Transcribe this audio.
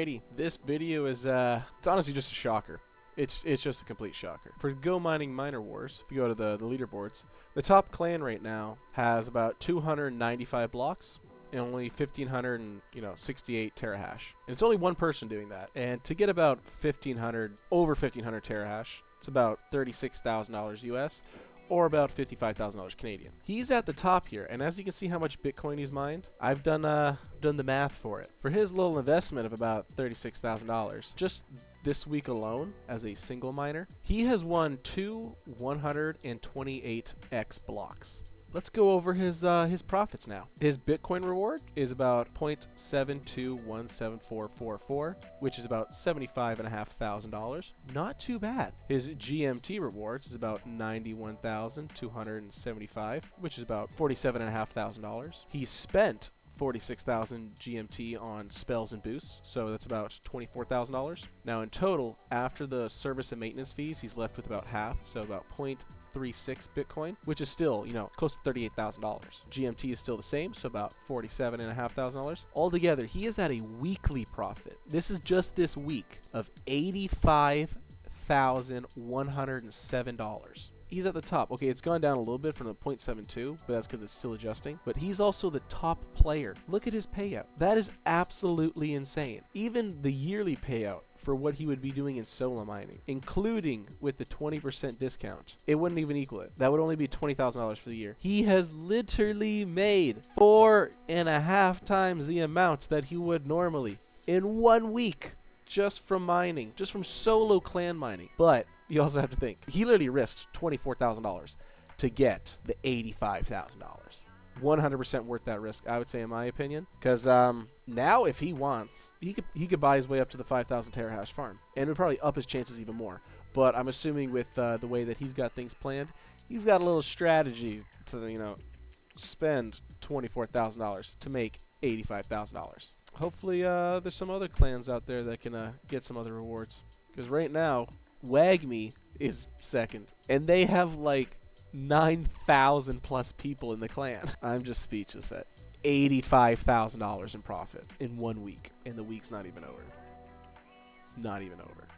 Alrighty, this video is it's honestly just a shocker. It's just a complete shocker. For GoMining MinerWars, if you go to the leaderboards, the top clan right now has about 295 blocks and only 1,568 terahash. And it's only one person doing that. And to get about over 1,500 terahash, it's about $36,000 US. Or about $55,000 Canadian. He's at the top here, and as you can see how much Bitcoin he's mined, I've done the math for it. For his little investment of about $36,000, just this week alone, as a single miner, he has won two 128x blocks. Let's go over his profits now. His Bitcoin reward is about 0.7217444, which is about $75,500. Not too bad. His GMT rewards is about 91,275, which is about $47,500. He spent 46,000 GMT on spells and boosts, so that's about $24,000. Now in total, after the service and maintenance fees, he's left with about half, so about 0.36 Bitcoin, which is still, close to $38,000. GMT is still the same, so about $47,500. Altogether, he is at a weekly profit. This is just this week of $85,107. He's at the top. Okay, it's gone down a little bit from the 0.72, but that's because it's still adjusting. But he's also the top player. Look at his payout. That is absolutely insane. Even the yearly payout for what he would be doing in solo mining, including with the 20% discount, it wouldn't even equal it. That would only be $20,000 for the year. He has literally made 4.5 times the amount that he would normally in 1 week just from mining, just from solo clan mining. But you also have to think, he literally risked $24,000 to get the $85,000. 100% worth that risk, I would say, in my opinion. Because now, if he wants, he could buy his way up to the 5,000 terahash farm, and it would probably up his chances even more. But I'm assuming with the way that he's got things planned, he's got a little strategy to spend $24,000 to make $85,000. Hopefully, there's some other clans out there that can get some other rewards. Because right now, WagMe is second, and they have like 9,000 plus people in the clan. I'm just speechless at $85,000 in profit in 1 week, and the week's not even over. It's not even over.